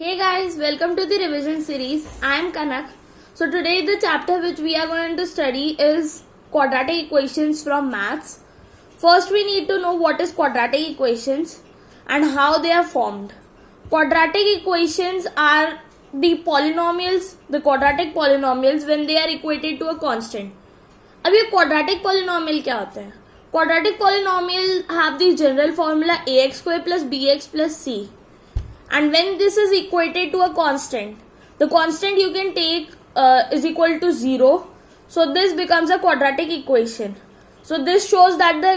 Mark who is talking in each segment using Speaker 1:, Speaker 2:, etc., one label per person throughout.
Speaker 1: Hey guys, welcome to the revision series. I am Kanak. So today the chapter which we are going to study is quadratic equations from maths. First we need to know what is quadratic equations and how they are formed. Quadratic equations are the quadratic polynomials when they are equated to a constant. अब ये quadratic polynomial क्या होता है? Quadratic polynomial have the general formula ax square plus bx plus c. And when this is equated to a constant, the constant you can take is equal to 0. So this becomes a quadratic equation. So this shows that the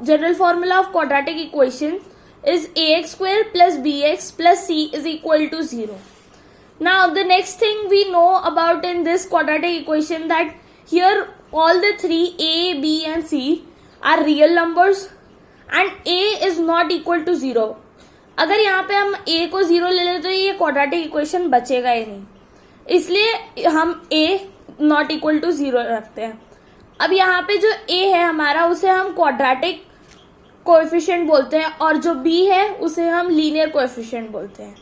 Speaker 1: general formula of quadratic equation is ax square plus bx plus c is equal to 0. Now the next thing we know about in this quadratic equation that here all the three a, b and c are real numbers and a is not equal to 0. अगर यहाँ पे हम a को 0 ले लें तो ये quadratic equation बचेगा ही नहीं, इसलिए हम a नॉट इक्वल टू 0 रखते हैं. अब यहाँ पे जो a है हमारा उसे हम क्वाड्रेटिक कोएफिशिएंट बोलते हैं और जो b है उसे हम लीनियर कोएफिशिएंट बोलते हैं.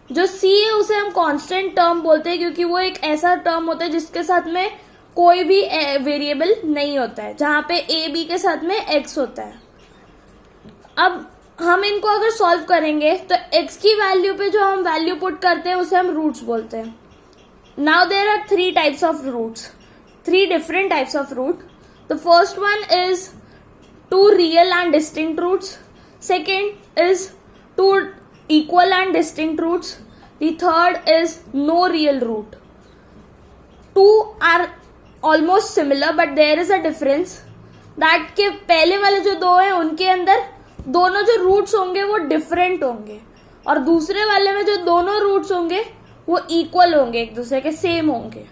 Speaker 1: जो c है उसे हम कांस्टेंट टर्म बोलते हैं क्योंकि वो एक ऐसा टर्म होता है जिसके साथ में कोई भी वेरिएबल नहीं होता है, जहाँ पे a b के साथ में x होता है. अब हम इनको अगर सॉल्व करेंगे तो x की वैल्यू पे जो हम वैल्यू पुट करते हैं उसे हम रूट्स बोलते हैं. Now there are three types of roots, three different types of root. The first one is two real and distinct roots, second is two equal and distinct roots, the third is no real root. Two are almost similar but there is a difference that के पहले वाले जो दो हैं उनके अंदर दोनों जो रूट्स होंगे वो डिफरेंट होंगे और दूसरे वाले में जो दोनों रूट्स होंगे वो इक्वल होंगे, एक दूसरे के सेम होंगे.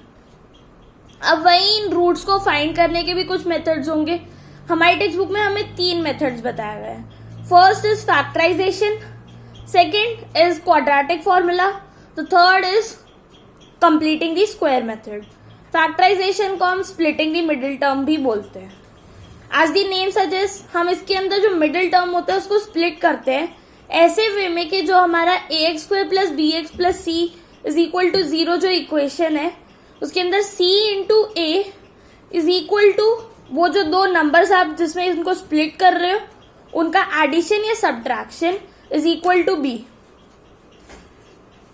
Speaker 1: अब वही इन रूट्स को फाइंड करने के भी कुछ मेथड्स होंगे. हमारी टेक्स्ट बुक में हमें 3 मेथड्स बताए गए हैं. First is factorization, second is quadratic formula, the third is completing the square method. Factorization को हम स्प्लिटिंग द मिडिल टर्म भी बोलते हैं. एज दी नेम सजेस्ट, हम इसके अंदर जो मिडिल टर्म होता है उसको स्प्लिट करते हैं ऐसे वे में कि जो हमारा ax square plus b x plus c is equal to 0 जो इक्वेशन है उसके अंदर c into a is equal to वो जो दो नंबर्स आप जिसमें इनको स्प्लिट कर रहे हो उनका एडिशन या subtraction is equal to b.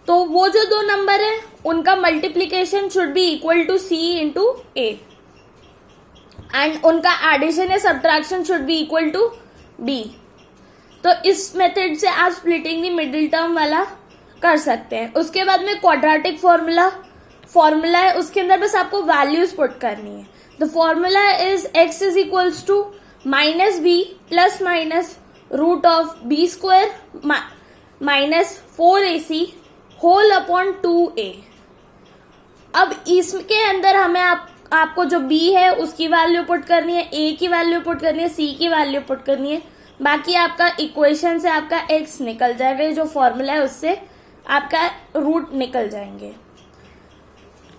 Speaker 1: तो वो जो दो नंबर है उनका multiplication should be equal to c into a and उनका एडिशन या subtraction should be equal to b. तो इस मेथड से आप स्प्लिटिंग द मिडिल टर्म वाला कर सकते हैं. उसके बाद में क्वाड्रेटिक फॉर्मूला है, उसके अंदर बस आपको वैल्यूज पुट करनी है. The formula is x is equals to minus b plus minus root of b square minus 4ac whole upon 2a. अब इसके अंदर हमें आपको जो b है उसकी वैल्यू पुट करनी है, a की वैल्यू पुट करनी है, c की वैल्यू पुट करनी है. बाकी आपका इक्वेशन से आपका x निकल जाएगा, जो फॉर्मूला है उससे आपका रूट निकल जाएंगे.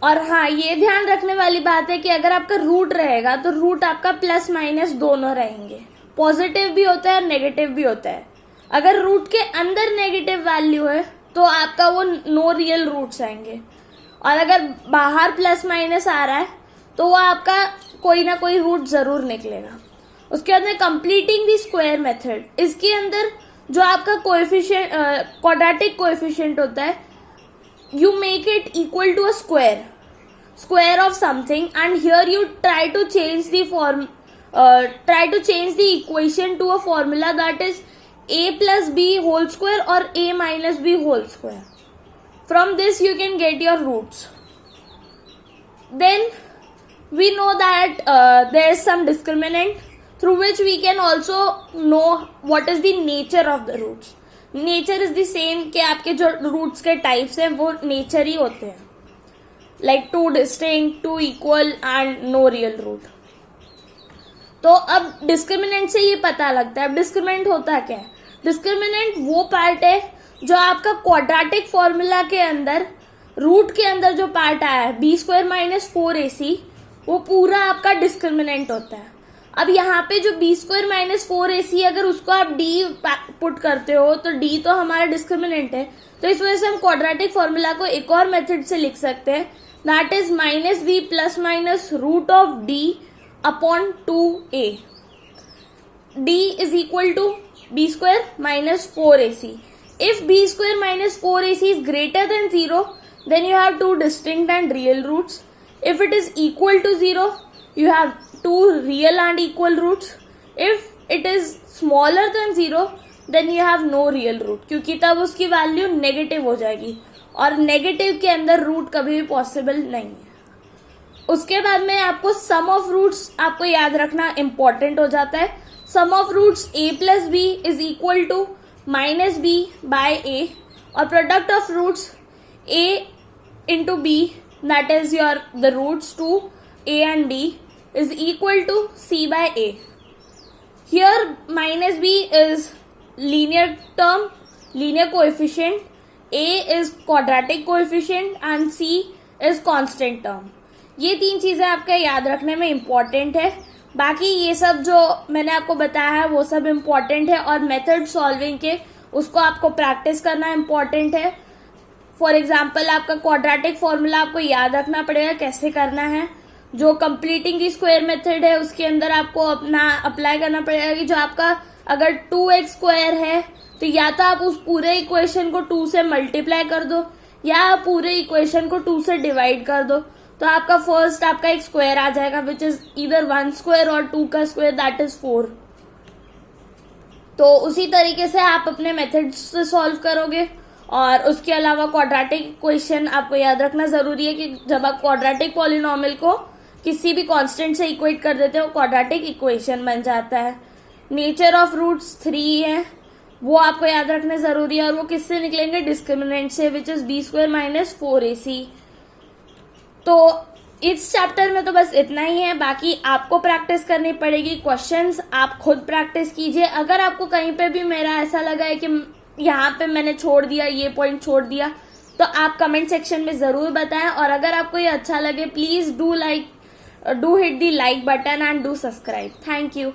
Speaker 1: और हाँ, ये ध्यान रखने वाली बात है कि अगर आपका रूट रहेगा तो रूट आपका प्लस माइनस दोनों रहेंगे, पॉजिटिव भी होता है और नेगेटिव भी होता है. अगर रूट के अंदर नेगेटिव वैल्यू है तो आपका वो नो रियल रूट्स आएंगे और अगर बाहर प्लस माइनस आ रहा है तो वो आपका कोई ना कोई रूट जरूर निकलेगा. उसके बाद में कंप्लीटिंग द स्क्वायर मेथड, इसके अंदर जो आपका कोएफिशिएंट क्वाड्रेटिक कोएफिशिएंट होता है you make it equal to a square of something and here you try to change the equation to a formula that is a plus b whole square or a minus b whole square. From this you can get your roots. Then we know that there is some discriminant through which we can also know what is the nature of the roots. Nature is the same कि आपके जो roots के types हैं वो nature ही होते हैं, like two distinct, two equal and no real root. तो अब डिस्क्रिमिनेंट से ये पता लगता है. अब डिस्क्रिमिनेंट होता क्या है? डिस्क्रिमिनेंट वो पार्ट है जो आपका क्वाड्रेटिक फॉर्मूला के अंदर रूट के अंदर जो पार्ट आया है बी स्क्वायर माइनस 4ac वो पूरा आपका डिस्क्रिमिनेंट होता है. अब यहाँ पे जो बी स्क्वायर माइनस 4ac अगर उसको आप डी पुट करते हो तो डी तो हमारा डिस्क्रिमिनेंट है, तो इस वजह से हम क्वाड्रेटिक फॉर्मूला को एक और मेथड से लिख सकते हैं, that is minus b plus minus root of d upon 2a. d is equal to b square minus 4ac. If b square minus 4ac is greater than 0, then you have two distinct and real roots. If it is equal to 0, you have two real and equal roots. If it is smaller than 0, then you have no real root, क्योंकि तब उसकी value negative हो जाएगी और negative के अंदर root कभी भी पॉसिबल नहीं है. उसके बाद में आपको सम ऑफ रूट्स आपको याद रखना इम्पॉर्टेंट हो जाता है. Sum of roots a plus B is equal to minus B by a और product of roots a into B that is your the roots to a and d is equal to c by a. Here minus b is linear term, linear coefficient, a is quadratic coefficient and c is constant term. ये तीन चीजें आपका याद रखने में important है. बाकी ये सब जो मैंने आपको बताया है वो सब इम्पॉर्टेंट है और मेथड सॉल्विंग के उसको आपको प्रैक्टिस करना इम्पॉर्टेंट है. फॉर एग्जाम्पल आपका क्वाड्रेटिक फॉर्मूला आपको याद रखना पड़ेगा कैसे करना है. जो कंप्लीटिंग की स्क्वायर मेथड है उसके अंदर आपको अपना अप्लाई करना पड़ेगा कि जो आपका अगर 2x स्क्वायर है तो या तो आप उस पूरे इक्वेशन को 2 से मल्टीप्लाई कर दो या पूरे इक्वेशन को 2 से डिवाइड कर दो, तो आपका फर्स्ट आपका एक स्क्वायर आ जाएगा विच इज इधर 1 स्क्वायर और 2 का स्क्वायर दैट इज 4. तो उसी तरीके से आप अपने मेथड्स से सॉल्व करोगे. और उसके अलावा क्वाड्रेटिक इक्वेशन आपको याद रखना जरूरी है कि जब आप क्वाड्रेटिक पॉलिनोमियल को किसी भी कांस्टेंट से इक्वेट कर देते हो क्वाड्रेटिक इक्वेशन बन जाता है. नेचर ऑफ रूट्स 3 है वो आपको याद रखना जरूरी है और वो किससे निकलेंगे, डिस्क्रिमिनेंट से which is b square minus 4ac. तो इस चैप्टर में तो बस इतना ही है. बाकी आपको प्रैक्टिस करनी पड़ेगी. क्वेश्चंस आप खुद प्रैक्टिस कीजिए. अगर आपको कहीं पे भी मेरा ऐसा लगा है कि यहाँ पे मैंने छोड़ दिया, ये पॉइंट छोड़ दिया, तो आप कमेंट सेक्शन में जरूर बताएं. और अगर आपको ये अच्छा लगे please do hit the like button and do subscribe. Thank you.